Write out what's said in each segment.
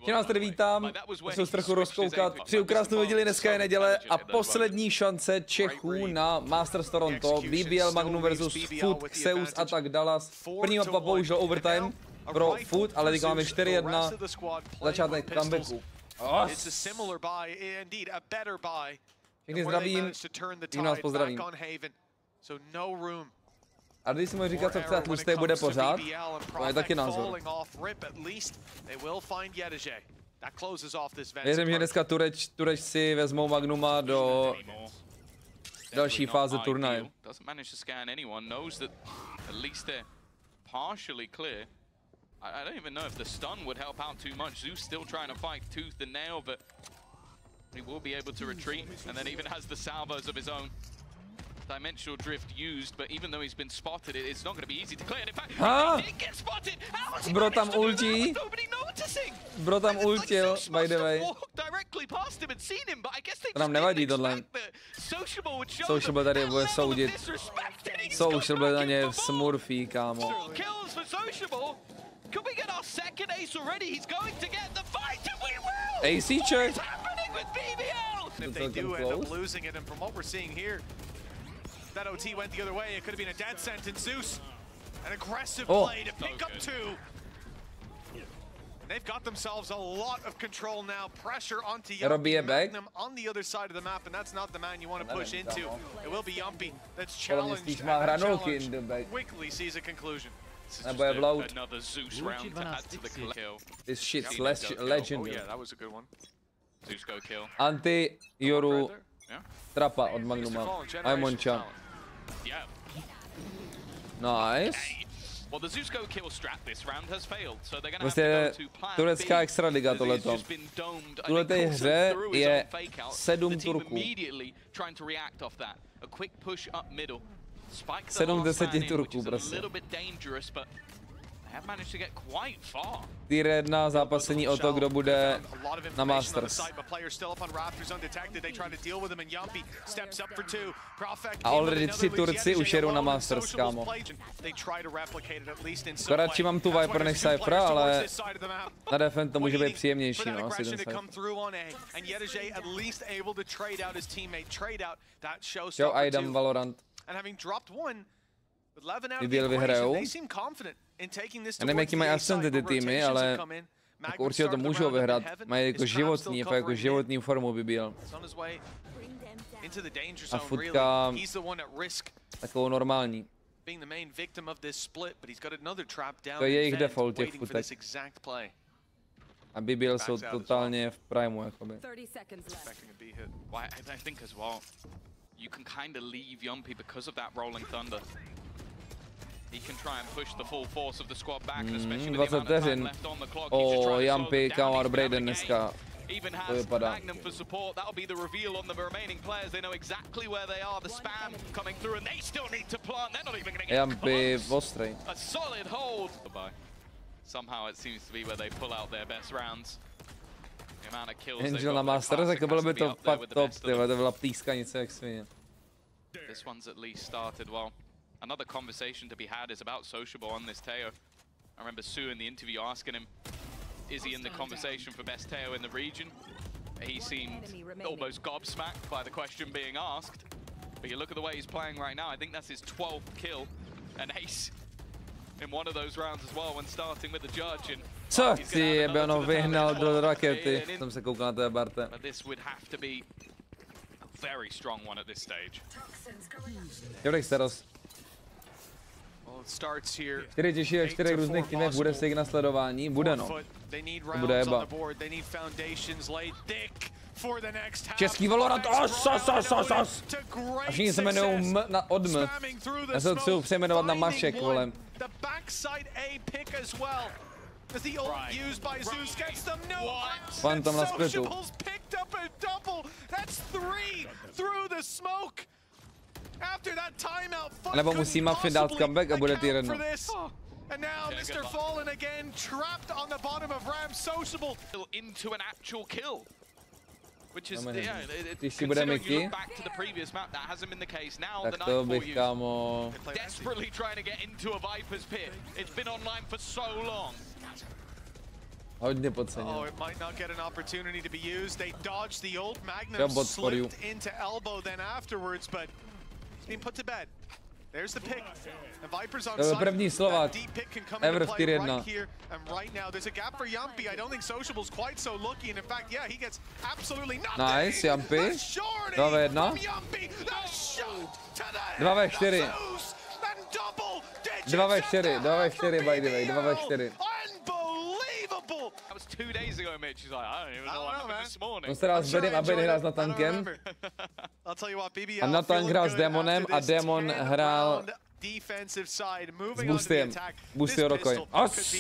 Že nás tady vítám, musím se trochu rozkoukat. Přeju krásnou neděli, dneska je neděle a poslední šance Čechů na Masters Toronto, BBL, Magnum versus FUT, Zeus a tak Dallas. První mapa bohužel overtime pro FUT, ale teďka máme 4-1, začátek comebacku. Všechny zdravím, tím nás pozdravím. A když si můžu říkat, co chce, tlustý bude pořád, to je taky názor. Věřím, že dneska Turečci vezmou Magnuma do další fáze turnaje. I don't even know if the stun would help out too much. Zeus still trying to fight tooth and nail, but he will be able to retreat, and then even has the salvos of his own. Dimensional drift used, but even though he's been spotted, it's not going to be easy to clear. In fact, he did get spotted. How was he Bro tam ulti. Bro tam ultil, by the way. To nám nevadí tohle. Social tady bude soudit. Social bude na ně smurfí, kámo. Can we get our second ace already? He's going to get the fight, and we will! AC check! What's happening with BBL? If they do end up losing it, and from what we're seeing here, that OT went the other way. It could have been a dead sentence. Zeus, an aggressive play to pick up two. And they've got themselves a lot of control now. Pressure onto Magnum on the other side of the map, and that's not the man you want to push into. It will be Yumpy that's challenged and quickly sees a conclusion. Nebo je vloud. Another Zeus round to add to the kill. This shit's legendary. Oh yeah, that was a good one. Zeus go kill. Anti-Joru trapa od Magnuma. Ajmonča. Nice. Well, the Zeus go kill strat this round has failed, so they're gonna prostě have to go to plan turecká extraliga tohleto. V tuhleté hře je 7 Turků. 7 10 Turků, prostě. Tier 1 zápasení o to, kdo bude na Masters. A already 3 Turci už jedou na Masters, kámo. To radši mám tu Viper než Cyphera, ale na defend to může být příjemnější, no, asi ten Cypher. Čau, Aidam, Valorant. BBL vyhrajou. Já nevím, jaký mají ascenty ty týmy, ale jako určitě to můžou vyhrát. Mají jako životní, jako životní formu BBL. A FUTka takovou normální. To je jejich default těch FUTek. A BBL jsou totálně v primu, jakoby. You can kind of leave Yumpy because of that rolling thunder. He can try and push the full force of the squad back, especially with the amount of time left on the clock. Oh, Yumpy, kámo, dobrý den dneska. Even has Magnum for support. That'll be the reveal on the remaining players. They know exactly where they are. The spam coming through, and they still need to plant. They're not even going to get Yumpy ostrej. A solid hold. Somehow it seems to be where they pull out their best rounds. Angel na Masters, jako bylo by to fakt top, tyhle, to byla pískanice jak svině. This one's at least started well. Another conversation to be had is about Sociable on this Teo. I remember Sue in the interview asking him, is he in the conversation for best Teo in the region? He seemed almost gobsmacked by the question being asked. But you look at the way he's playing right now, I think that's his 12th kill. An ace in one of those rounds as well when starting with the judge. And co chci, aby ono vyhnal do rakety. Jsem se koukal na té Barte. But this would have to be a very strong one at this stage. Dobrý starost. 4 těžší ve 4 různých týmech, bude se jich na sledování? Bude, no. To bude jeba. Český Valorant, os. A všichni se jmenují od M. Já se chci přejmenovat na Mašek, vole. Phantom na splitu. Nebo musí Mafia dát comeback a bude tier 1. And now Mr. Fallen again trapped on the bottom of Ram Sociable into an actual kill. Which is Když si bude Mickey, tak to bych, kámo... Desperately trying to get into a Viper's pit. It's been online for so long. Hodně podceněn. Oh, it might not get an opportunity to be used. They dodged the old Magnum, slipped into elbow then afterwards, but it's been put to bed. There's the pick. The Vipers on side. První Slovák ever v tier 1. And right now there's a gap for Jumpy. I don't think Sociable's quite so lucky, and in fact, yeah, he gets absolutely nothing. Nice, Jumpy. 2v1. 2v4. 2v4, by the way, 2v4. That was 2 days ago, Mitch. He's like, I don't even know what happened this morning. On se dá s Bedem a Bed hrál s Natankem. A Natan hrál s Demonem a Demon hrál s Boostiem. Boostio rokoj. Os!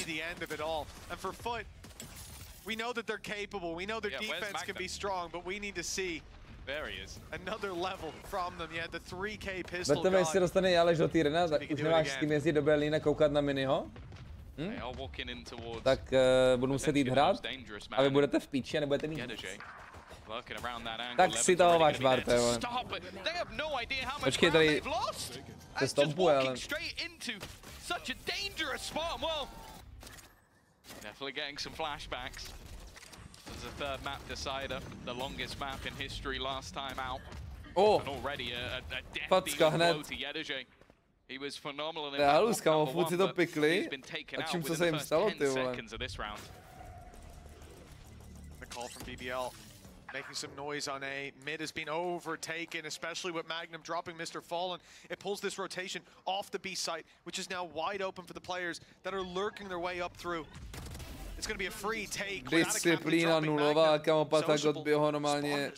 We know that they're capable. We know their defense can be strong, but we need to see another level from them. Yeah, the 3K pistol. Beteme, jestli dostane Aleš do tier 1, tak už nemáš s kým jezdit do Berlína koukat na miniho. Tak budu muset jít hrát a vy budete v píči a nebudete mít nic. Tak si toho váš Barte, vole. Počkej, tady se stompuje, ale... Definitely getting some flashbacks. There's a third map decider, the longest map in history last time out. Oh, and already a facka hned. He was phenomenal in já luz, kamo, furt si to pikli. A čím co se jim stalo, ty vole? The call from BBL. Making some noise on A. Mid has been overtaken, especially with Magnum dropping Mr. Fallen. It pulls this rotation off the B site, which is now wide open for the players that are lurking their way up through. It's going to be a free take. Disciplína nulová, kamo, Patagot by ho normálně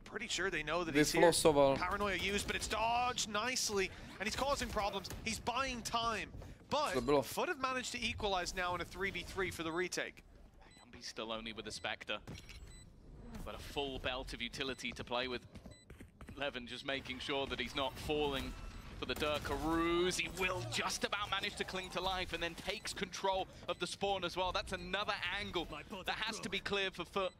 pretty sure they know that he's here. Paranoia used, but it's dodged nicely, and he's causing problems. He's buying time, but FUT have managed to equalize now in a 3v3 for the retake. He's still only with the Spectre, but a full belt of utility to play with. Levin just making sure that he's not falling for the Durka ruse. He will just about manage to cling to life and then takes control of the spawn as well. That's another angle that has to be cleared for FUT.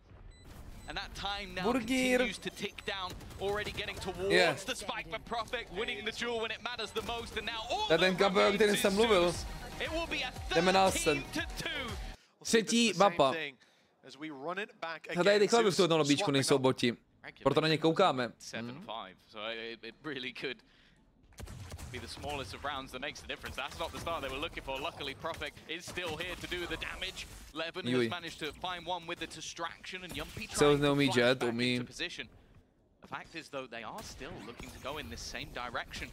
And that time now continues to tick down, already getting towards the spike for Prophet, winning the duel when it matters the most, and now all the it will be a 13-2. Třetí mapa. Tady rychle bych na lobíčku nejsou boti. Proto na ně koukáme. 7-5, so it really could be the smallest of rounds that makes the difference. That's not the start they were looking for. Luckily, Prophet is still here to do the damage. Levin has managed to find one with the distraction, and Jumpy trying to flash back into position. The fact is, though, they are still looking to go in this same direction.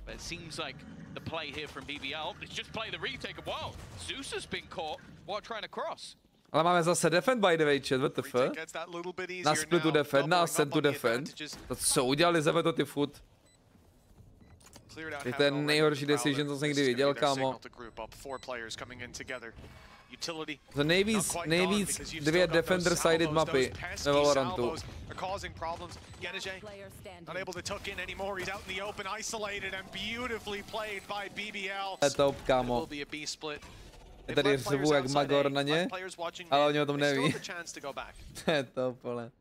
But it seems like the play here from BBL is just play the retake. Wow, Zeus has been caught while trying to cross. Ale máme zase defend by the way, chat, WTF. Na splitu defend, na ascentu defend. To co udělali za veto ty FUT? Je to nejhorší decision, co jsem někdy viděl, kámo. To nejvíc dvě defender-sided mapy ve Valorantu. Je to, kámo. Je tady řvu jak Magor na ně, ale oni o tom neví. Je to, pole.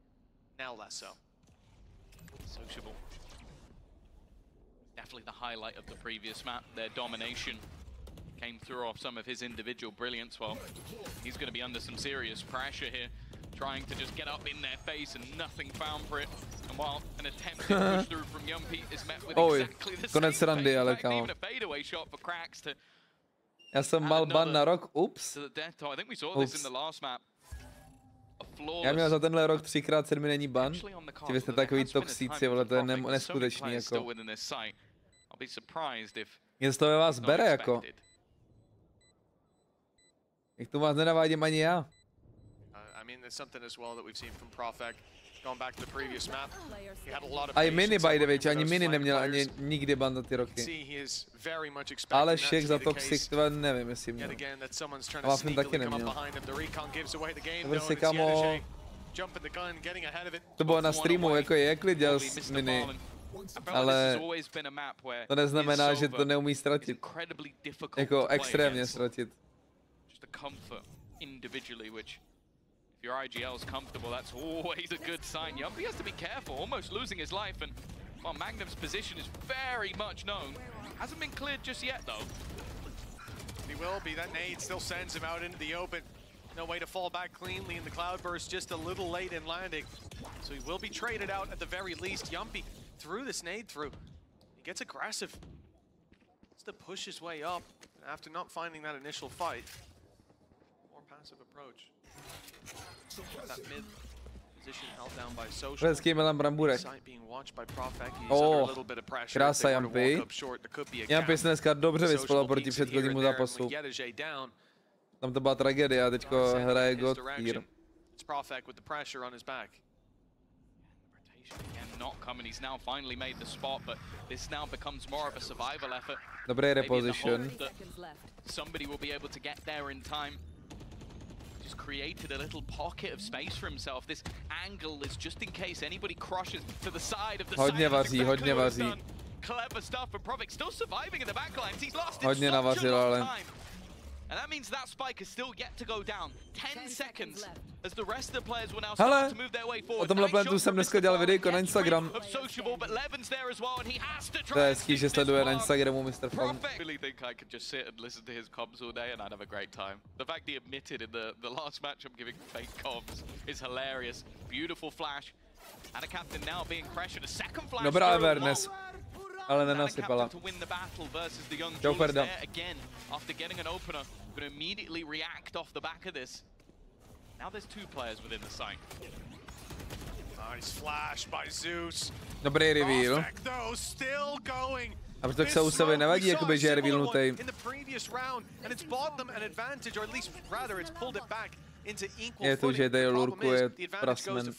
Definitely the highlight of the previous map. Their domination came through off some of his individual brilliance. Well, he's going to be under some serious pressure here, trying to just get up in their face and nothing found for it. And while an attempted push through from Jumpy is met with exactly the same fate, even a fadeaway shot for Cracks to... Já jsem mal ban na rok, ups. I think we saw this in the last map. Já měl za tenhle rok 3x 7 není ban. Ty jste takový toxíci, vole, to je neskutečný, jako. Mě z toho vás bere, jako. Jak to vás nenavádím ani já. A i Mini, by the way, ani Mini neměl ani nikdy ban za ty roky. Ale všech za toxic, to nevím, jestli měl. A Waffen taky neměl. Prostě, kamo, to bylo na streamu, jako je klid dělal s Mini. Ale to neznamená, že to neumí ztratit. Jako extrémně ztratit. If your IGL is comfortable, that's always a good sign. Jumpy has to be careful, almost losing his life, and well, Magnum's position is very much known. Hasn't been cleared just yet, though. He will be. That nade still sends him out into the open. No way to fall back cleanly in the cloudburst, just a little late in landing. So he will be traded out at the very least. Yumpy threw this nade through. He gets aggressive. It's to push his way up after not finding that initial fight. More passive approach. That mid position held down by Social. Hezký Milan Bramburek. Krása Jumpy. Jumpy se dneska dobře vyspal proti předchozímu zápasu. Tam to byla tragédia, teďko hraje God Tier. Dobrý reposition. Created a little pocket of space for himself. This angle is just in case anybody crushes to the side of the hodně vaří, hodně vaří. Clever stuff, but Profik still surviving in the backlines. He's lost hodně navařil, ale and that means that spike is still yet to go down. 10 seconds as the rest of the players will now start to move their way forward. O tomhle plantu jsem dneska dělal videjko na Instagram. To je hezký, že sleduje na Instagramu Mr. Fun. I really think I could just sit and listen to his comms all day and I'd have a great time. The fact he admitted in the last match I'm giving fake comms is hilarious. Beautiful flash. And a captain now being pressured. A second flash. Dobrá awareness. Ale nenasypala. Čau Ferda. After getting an opener, going to immediately react off the back of this. Now there's two players within the site. Nice flash by Zeus. Dobrý reveal. A protože se Usovi nevadí, jakoby, že je revealnutej. Je to, že tady lurkuje prasmen.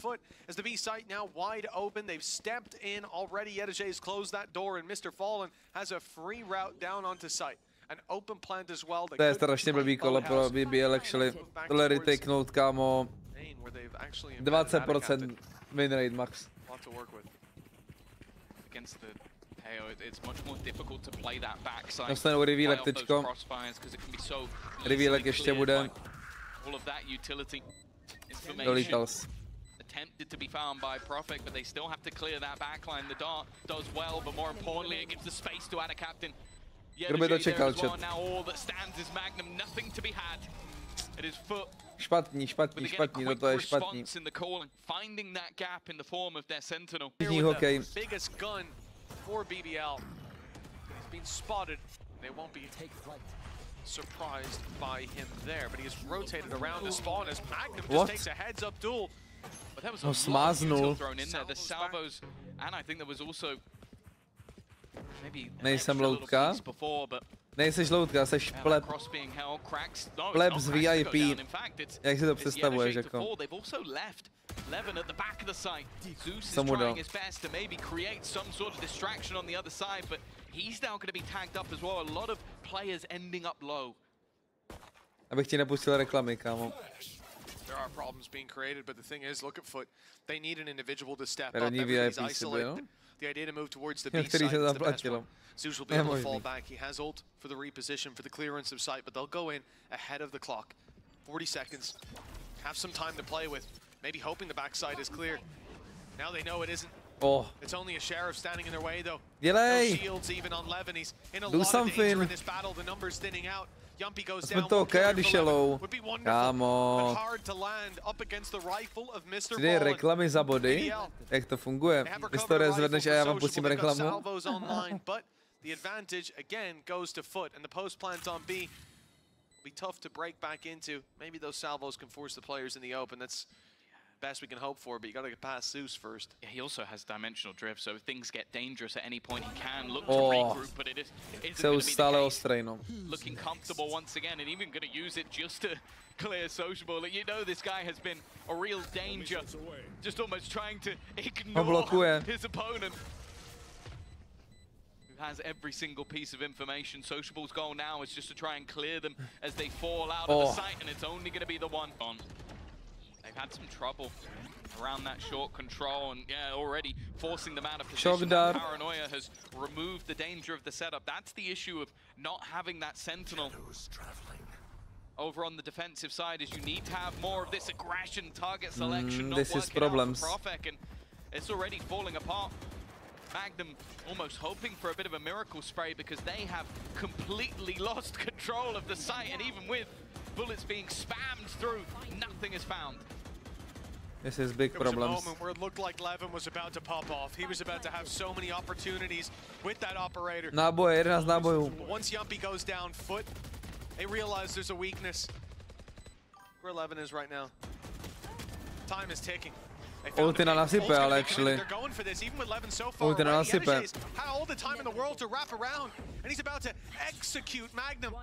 As the B site now wide open, they've stepped in already. Yedeže has closed that door, and Mr. Fallen has a free route down onto site. An open plant as well. To je strašně blbý kolo pro BBL, actually. Tohle retakenout, kámo. 20% win rate max. Dostanou revealek teďko. Revealek ještě bude. Dolítals. Attempted to be found by Profik, but they still have to clear that backline. The dart does well, but more importantly, it gives the space to add a captain. Kdo by to čekal, chat? Now all that stands is Magnum, nothing to be had. It is FUT. Špatný, toto je špatný. Finding that gap in the form of their sentinel. Hokej. Biggest gun for BBL. He's been spotted. They won't be surprised by him there, but he has rotated around to spawn as Magnum just takes a heads-up duel. But there was a lot of util thrown in there. The salvos, and I think there was also maybe nejsem loutka. Nejseš loutka, seš pleb. Pleb z VIP. Jak si to představuješ, jako? Levin at the back of the site. Zeus is Someone trying his best to maybe create some sort of distraction on the other side, but he's now going to be tagged up as well. A lot of players ending up low. Abych ti nepustil reklamy, kámo. There are problems being created, but the thing is, look at FUT. They need an individual to step up. Everybody's isolated. The idea to move towards the B side is the best one. Zeus will be able to fall back. He has ult for the reposition, for the clearance of sight, but they'll go in ahead of the clock. 40 seconds. Have some time to play with. Maybe hoping the backside is clear. Now they know it isn't. Oh. It's only a sheriff standing in their way, though. No shields even on Levin. He's in a lot of danger in this battle. The numbers thinning out. Jumpy goes down. Would be wonderful, but hard to land up against the rifle of Mr. Fallen. Reklamy za body? Jak to funguje? Historie zvedneš a já vám pustím reklamu. But the advantage again goes to FUT, and the post plant on B will be tough to break back into. Maybe those salvos can force the players in the open. That's best we can hope for, but you got to get past Zeus first. Yeah, he also has dimensional drift, so if things get dangerous at any point, he can look to regroup, but it isn't going to be the case. Looking comfortable once again, and even going to use it just to clear sociable. You know this guy has been a real danger, just almost trying to ignore his opponent. Who has every single piece of information. Sociable's goal now is just to try and clear them as they fall out of the sight, and it's only going to be the one on. They've had some trouble around that short control, and yeah, already forcing them out of position. Paranoia has removed the danger of the setup. That's the issue of not having that sentinel over on the defensive side. Is you need to have more of this aggression, target selection. This is problems. Profik, and it's already falling apart. Magnum almost hoping for a bit of a miracle spray because they have completely lost control of the site, and even with bullets being spammed through. Nothing is found. This is big problems. There was a moment where it looked like Levin was about to pop off. He was about to have so many opportunities with that operator. Náboje, 11 nábojů. Once Jumpy goes down, FUT, they realize there's a weakness. Where Levin is right now. Time is ticking. Ulti na nasype, ale actually. Ulti na nasype. Had all the time in the world to wrap around, and he's about to execute Magnum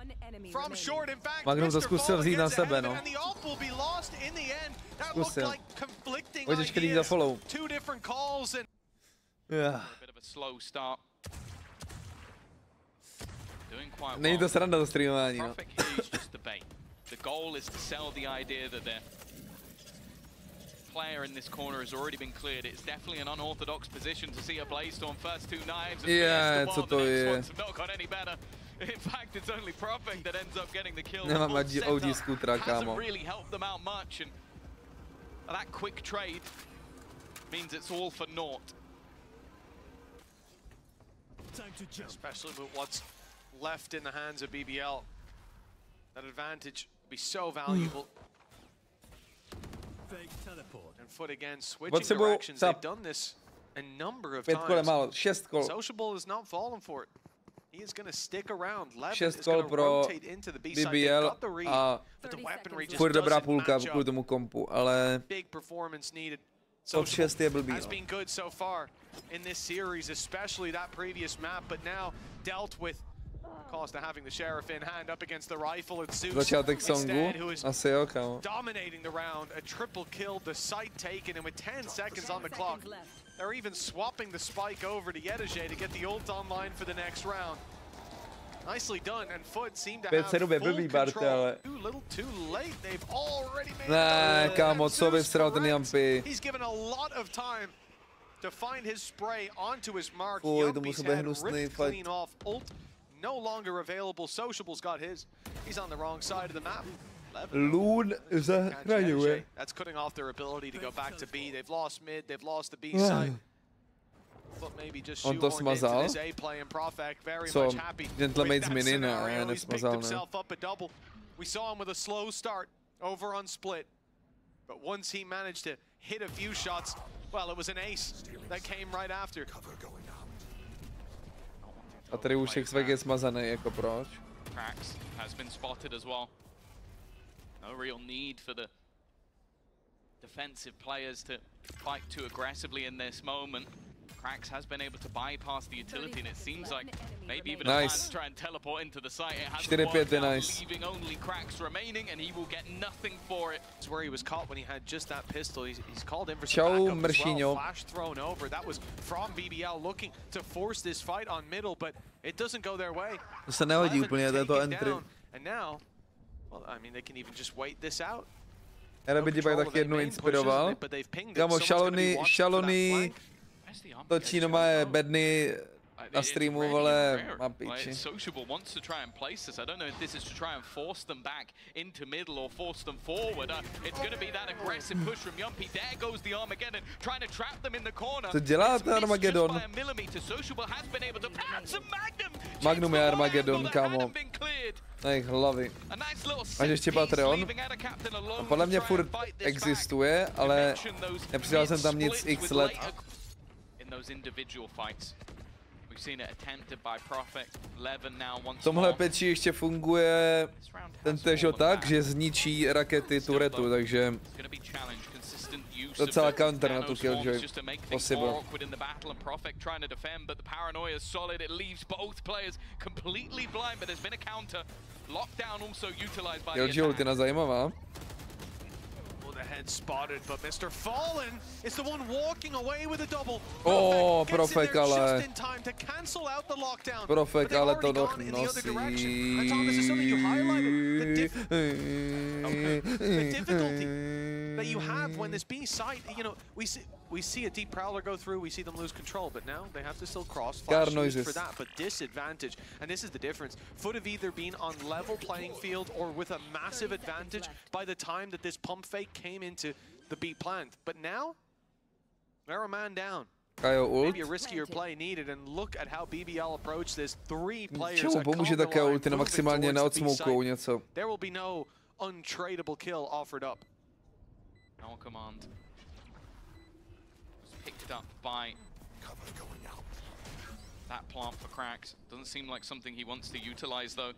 from short. In fact, Magnum to zkusil vzít na sebe, no. Zkusil. Pojď když za follow. Není to sranda to streamování, no. The goal is to sell the idea that the player in this corner has already been cleared. It's definitely an unorthodox position to see a Blaze-Storm first two knives. Yeah, co to je? Not got any better. In fact, it's only Profek that ends up getting the kill. Nemám OG skutra, kámo. Hasn't really helped them out much, and that quick trade means it's all for naught. Especially with what's left in the hands of BBL. That advantage will be so valuable. And FUT again switching directions. They've done this a number of times. Sociable is not falling for it. He is going to stick around. Levin is going to rotate into the B side. They've got the read, but the weaponry just doesn't match up. Big performance needed. Sociable has been good so far in this series, especially that previous map, but now dealt with cost of having the sheriff in hand up against the rifle and Zeus instead, who is dominating the round. A triple kill, the site taken, and with 10 seconds on the clock, they're even swapping the spike over to Yedege to get the ult online for the next round. Nicely done, and FUT seem to have full control. Too little, too late. They've already made it. He's given a lot of time to find his spray onto his mark. Jumpy's head ripped clean off. Ult no longer available. Sociable's got his. He's on the wrong side of the map. Loon is a hrají. That's cutting off their ability to go back to B. They've lost mid, they've lost the B side. But maybe just shoehorned into this A play, and Profek very much happy with that scenario. He's picked himself up a double. We saw him with a slow start over on split. But once he managed to hit a few shots, well, it was an ace that came right after. A tady už XVG je smazaný, jako proč? Cracks has been spotted as well. No real need for the defensive players to fight too aggressively in this moment. Cracks has been able to bypass the utility, and it seems like maybe even a plan to try and teleport into the site. It hasn't worked out, leaving only Cracks remaining, and he will get nothing for it. It's where he was caught when he had just that pistol. He's called in for some backup as well. Flash thrown over. That was from BBL looking to force this fight on middle, but it doesn't go their way. To se nehodí úplně této entry. And now, well, I mean, they can even just wait this out. Já bych pak taky jednou inspiroval. Kámo, šaloný točí normálně bedny na streamu, vole, mám píči. Sociable wants to try and place this. I don't know if this is to try and force them back into middle or force them forward. It's going to be that aggressive push from Jumpy. There goes the Armageddon, trying to trap them in the corner. Co dělá ten Armageddon? Sociable has been able to pass a Magnum. Magnum je Armageddon, kámo. Na jejich hlavy. Máš ještě Patreon? Podle mě furt existuje, ale nepřidal jsem tam nic x let. V tomhle peči ještě funguje ten Težo tak, že zničí rakety turetu, takže docela counter na tu Killjoy. Possible. Killjoy ultina zajímavá. Head spotted, but Mr. Fallen is the one walking away with a double. Oh, Profek, ale Profek, ale to nosí. The difficulty that you have when this B site, you know, we see a deep prowler go through, we see them lose control, but now they have to still cross. Flash used for that, but disadvantage, and this is the difference. FUT have either been on level playing field or with a massive advantage by the time that this pump fake came into the B plant. But now, they're a man down. Maybe a riskier play needed, and look at how BBL approached this. 3 players. Čemu pomůže také ulti na maximálně neodsmoukou něco? There will be no untradeable kill offered up. No command. Picked up by that plant for cracks. Doesn't seem like something he wants to utilize though.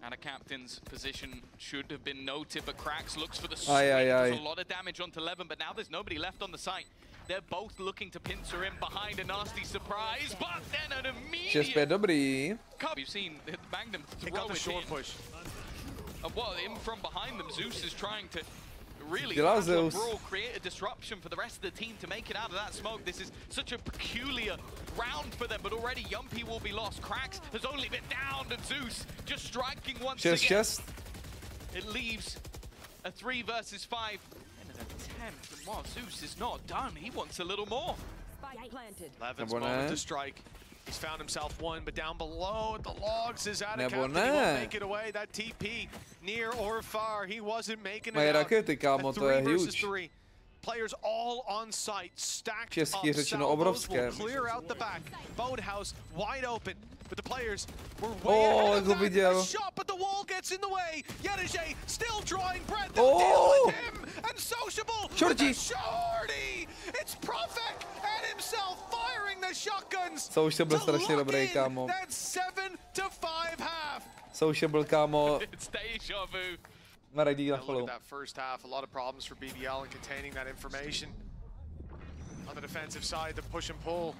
And a captain's position should have been noted, but cracks looks for the swing. Does a lot of damage onto 11, but now there's nobody left on the site. They're both looking to pincer him behind a nasty surprise, but then an immediate dobrý. You've seen Magnum They got the short push. Well, in from behind them, Zeus is trying to really create a disruption for the rest of the team to make it out of that smoke. This is such a peculiar round for them, but already Yumpy will be lost. Cracks has only been down, and Zeus just striking once again. It leaves a 3 versus 5 and an attempt. And while Zeus is not done, he wants a little more. Levin's moment to strike. He's found himself one, but down below at the logs is out of captain. He won't make it away. That TP, near or far, he wasn't making it out. A 3 versus 3. Players all on site, stacked up. Salvos will clear out the back. Boathouse wide open, but the players were way ahead of that. A shot, but the wall gets in the way. Yedeje still drawing breath. They'll deal with him. And Sociable. Shorty. It's Profek and himself firing the shotguns. Sociable strašně dobrý, kámo. That's 7 to 5 half. Sociable, kámo. It's deja vu. Look at that first half, a lot of problems for BBL in containing that information. On the defensive side, the push and pull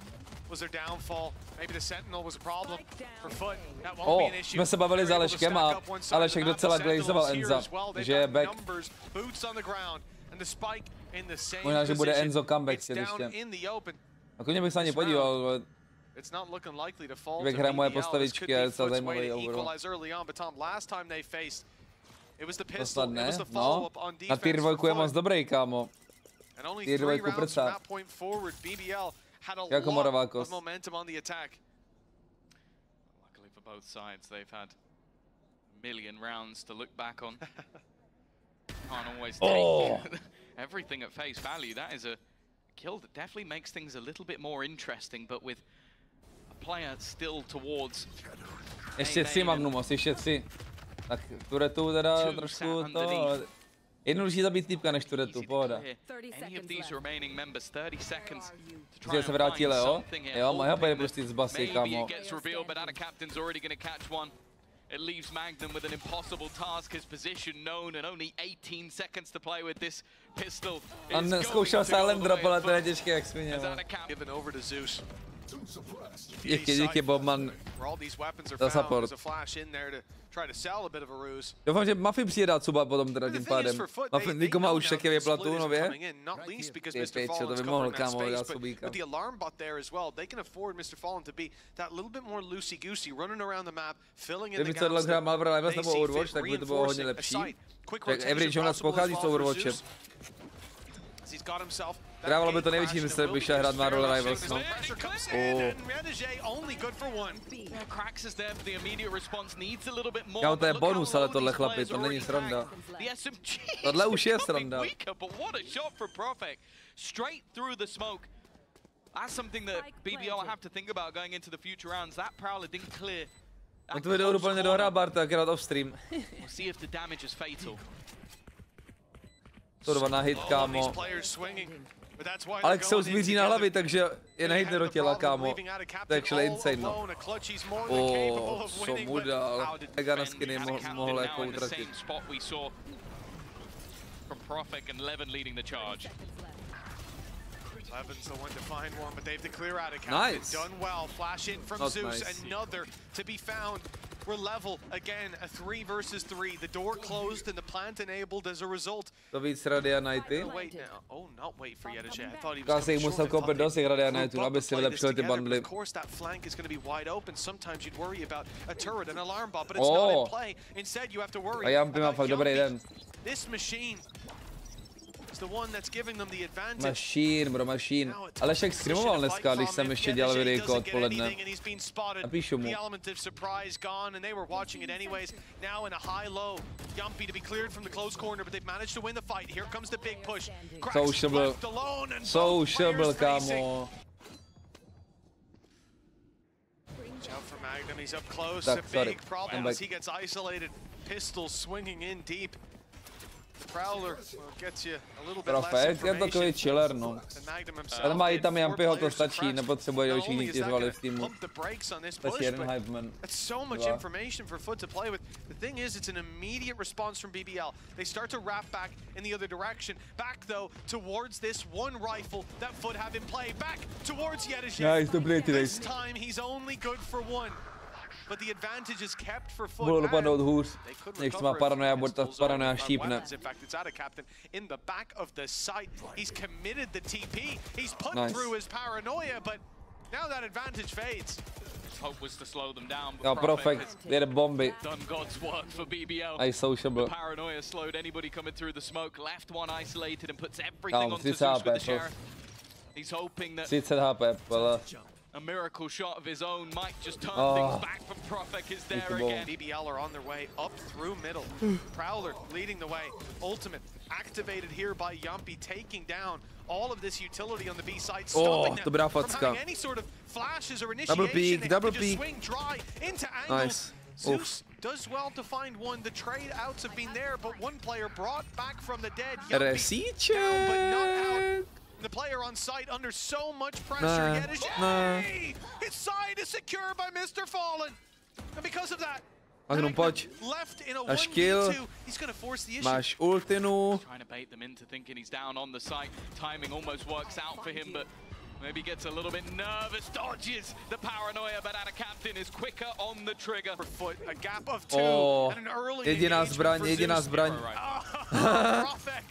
was their downfall. Maybe the Sentinel was a problem for FUT. That won't be an issue. Jsme se bavili s Aleškem a Alešek docela glazoval Enza, že je back. Možná, že bude Enzo comeback ještě. Jako bych se ani podíval, ale jak hraje moje postavičky, je docela zajímavý overall. Dostat ne? No, na tier 2 je moc dobrý, kámo. Tier 2 prcá. Jako Moravákos. Luckily for both sides, they've had a million rounds to look back on. Can't always take everything at face value. That is a kill that definitely makes things a little bit more interesting, but with a player still towards... Ještě 3 Magnumos, ještě 3. Tak turetu teda trošku to... Jednodušší zabít týpka než turetu, pohoda. Že se vrátí Leo? Jo, má pojde prostě z basy, kámo. It leaves Magnum with an impossible task, his position known and only 18 seconds to play with this pistol. On zkoušel silent drop, ale to je těžké jak svině. Díky Bobman za support. Doufám, že Mafy přijde dát suba potom teda tím pádem. Mafy Niko má už taky vyplatu nově. Je pěčo, to by mohl kámo dát subíka. Kdyby to dlouho hrál Malvra Livels nebo Overwatch, tak by to bylo hodně lepší. Tak Average u nás pochází s Overwatchem. Dávalo by to největší mysl, by šel hrát Marvel Rivals, no. Kámo, to je bonus, ale tohle chlapi, to není sranda. Tohle už je sranda. On tu video úplně dohrál Barta, akorát off-stream. To 2 na hit, kámo. Alex se uzmíří na hlavy, takže je nehitne do těla, kámo. To je actually insane, no. Co mu dal. Mega na skiny mohl jako utratit. Levin's the one to find one, but they've the clear out of captain. Nice. Done well. Flash in from Zeus, another to be found. We're level again, a 3 versus 3. The door closed and the plant enabled as a result. To víc Radia Nighty. Wait now. Oh, not wait for Yedeje. I thought he was coming short. Musel koupit dost Radia Nightu, aby si vylepšil ty bundly. Of course, that flank is going to be wide open. Sometimes you'd worry about a turret, an alarm bot, but it's not in play. Instead, you have to worry about Yumpy. This machine. Machine, bro, machine. Alešek skrimoval dneska, když jsem ještě dělal videjko odpoledne. Napíšu mu. Sociable, kámo. Tak, sorry. pistol swinging in deep. Prowler gets you a little bit less Perfekt, je takový chiller, no. Ale mají tam Jampyho, to stačí, nepotřebuje další díky zvali v týmu. Stačí jeden hypeman. That's so much information for FUT to play with. The thing is, it's an immediate response from BBL. They start to wrap back in the other direction. Back though, towards this one rifle that FUT have in play. Back towards Yedizhev. This time he's only good for one. But the advantage is kept for FUT. Mohlo dopadnout hůř. Nechci má paranoia, bude ta paranoia štípne. In fact, it's out of captain in the back of the site. He's committed the TP. He's put through his paranoia, but now that advantage fades. Hope was to slow them down. No, perfect. Jede bomby. Done God's work for BBL. Aj sociable. The paranoia slowed anybody coming through the smoke. Left one isolated and puts everything onto Zeus with the sheriff. He's hoping that 30 HP, ale a miracle shot of his own might just turn things back, but Profek is there again. BBL are on their way up through middle. Prowler leading the way. Ultimate activated here by Yumpy, taking down all of this utility on the B side, stopping them from having any sort of flashes or initiation. Double peek. Swing dry into angle. Nice. Zeus does well to find one. The trade outs have been there, but one player brought back from the dead. Yumpy down, but not out. The player on site under so much pressure. Yedizhev. His side is secured by Mr. Fallen. And because of that, Magnum, pojď. Máš kill. Máš ultinu. Trying to bait them into thinking he's down on the site. Timing almost works out for him, but maybe gets a little bit nervous. Dodges the paranoia, but out of captain is quicker on the trigger. For FUT, a gap of 2 and an early jediná zbraň. Profek.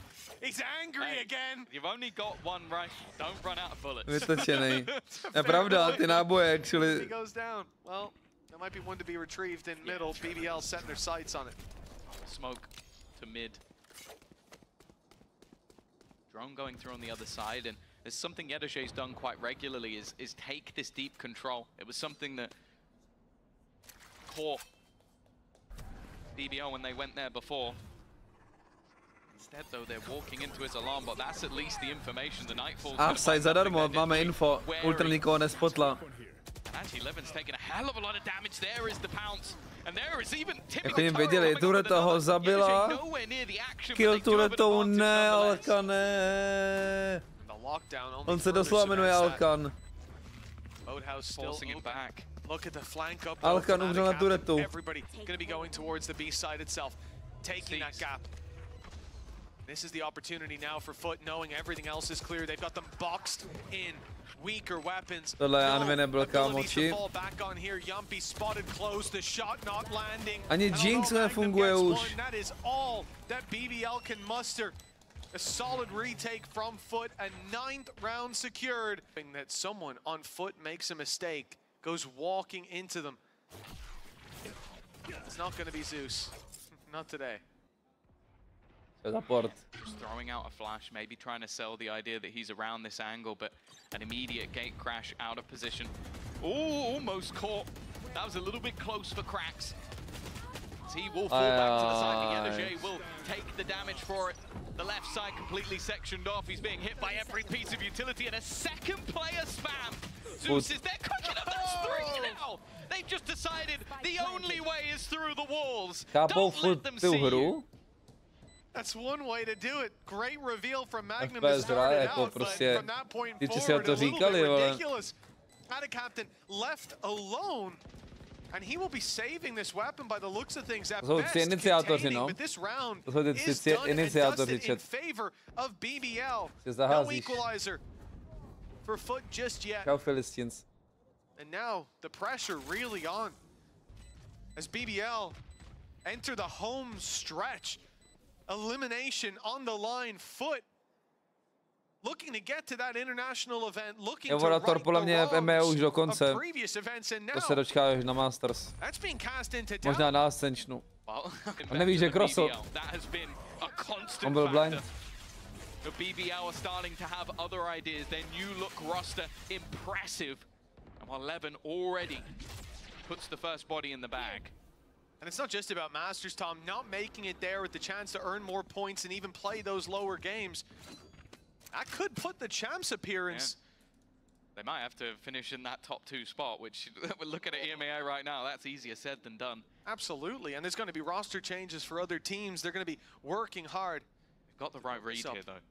He's angry again. You've only got one rifle. Don't run out of bullets. Vytočenej. Je pravda, ty náboje actually. He goes down. Well, there might be one to be retrieved in middle. BBL setting their sights on it. Smoke to mid. Drone going through on the other side, and there's something Yedizhev's done quite regularly is take this deep control. It was something that caught BBL when they went there before. Instead, though, they're walking into his alarm, but that's at least the information. The Nightfall. Side zadarmo, máme info. Ultra nikoho nespotla. Actually, Levin's taking a hell of a lot of damage. There is the pounce, and there is even Jako jim věděli, Tureta ho zabila. Kill Turetou, ne, Alka, ne. On se doslova jmenuje Alkan. Alkan umřel na Turetu. Everybody going to be going towards the B side itself, taking that gap. This is the opportunity now for FUT, knowing everything else is clear. They've got them boxed in. Weaker weapons. Tohle Anvy nebyl kámoči. Ani Jinx nefunguje už. That is all that BBL can muster. A solid retake from FUT, a 9th round secured. That someone on FUT makes a mistake, goes walking into them. It's not going to be Zeus. Not today. Just throwing out a flash, maybe trying to sell the idea that he's around this angle, but an immediate gate crash out of position. Oh, almost caught. That was a little bit close for cracks. He will fall back to the side, but Yedizhev will take the damage for it. The left side completely sectioned off. He's being hit by every piece of utility, and a second player spam. Zeus is there, cooking up. That's 3 now. They've just decided the only way is through the walls. Don't let them see you. That's one way to do it. Great reveal from Magnum to start it out, but from that point forward, a little bit ridiculous. Out of captain, left alone, and he will be saving this weapon by the looks of things at best, containing, but this round is done and dusted in favor of BBL. No equalizer for FUT just yet. And now the pressure really on as BBL enter the home stretch. Elimination on the line. FUT looking to get to that international event, looking to right the wrongs of previous events, and now to se dočkáš na Masters. That's being cast into doubt. Možná na Ascensionu. A nevíš, že Crossot. On byl blind. The BBL are starting to have other ideas. Their new look roster impressive. And 11 already puts the first body in the bag. And it's not just about Masters, Tom, not making it there with the chance to earn more points and even play those lower games. That could put the champs appearance. Yeah. They might have to finish in that top 2 spot, which we're looking at EMEA right now. That's easier said than done. Absolutely, and there's going to be roster changes for other teams. They're going to be working hard. Got the right read here though.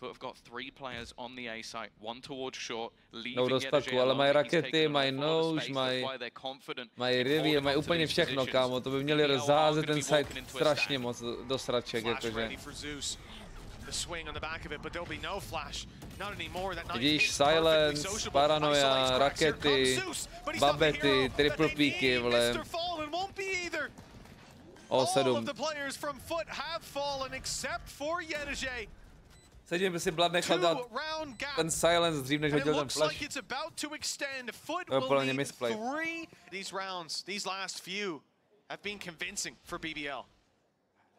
FUT have got 3 players on the A site, 1 towards short, leaving dostatku, ale mají rakety, mají nose, mají rivie, mají úplně všechno, kámo. To by měli rozházet ten site strašně moc do sraček, jakože. Vidíš, silence, paranoia, rakety, babety, triple peaky, vle. O7. Sedím by si Blood nechal dát ten silence dřív, než hodil ten flash. To je podle mě misplay. These last few have been convincing for BBL.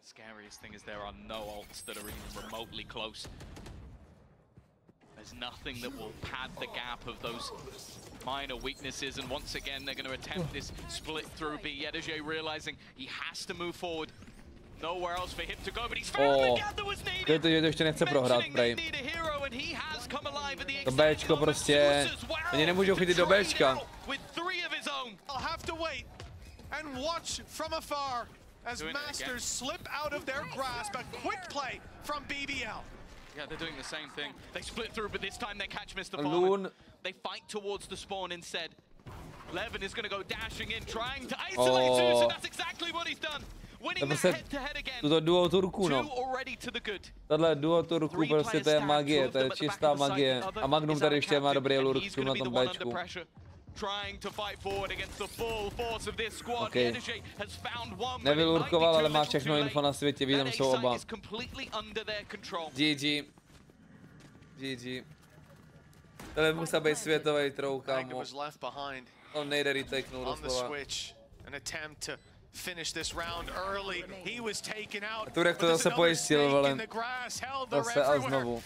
The scariest thing is there are no ults that are even remotely close. There's nothing that will pad the gap of those minor weaknesses, and once again they're going to attempt this split through B. Yedeže realizing he has to move forward. Nowhere else for him to go, but he's found the gap that was needed. To ještě nechce prohrát, prej. To Bčko prostě, oni nemůžou chytit do Bčka. As Masters slip out of their grasp, a quick play from BBL. Yeah, they're doing the same thing. They split through, but this time they catch Mr. Farman. They fight towards the spawn instead. Levin is going to go dashing in, trying to isolate Zeus, and that's exactly what he's done. Winning that head-to-head again. Tuto duo Turku, no. Tohle duo Turku prostě to je magie, to je čistá magie. A Magnum tady ještě má dobrý lurk na tom Bčku. Okay. Nevylurkoval, ale má všechno info na světě, vidím, jsou oba. GG. GG. Tohle musí být světový trou, kámo. On nejde retakenout doslova. Turek to zase pojistil, vole. Zase a znovu.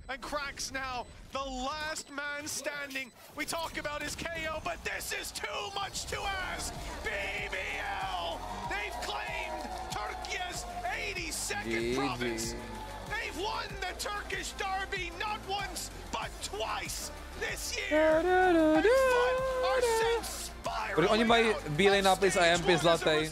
And cracks now, the last man standing. We talk about his KO, but this is too much to ask. BBL, they've claimed Turkey's 82nd province. They've won the Turkish derby not once, but twice this year. And FUT are sent spiraling. Oni mají bílej nápis a MP zlatý.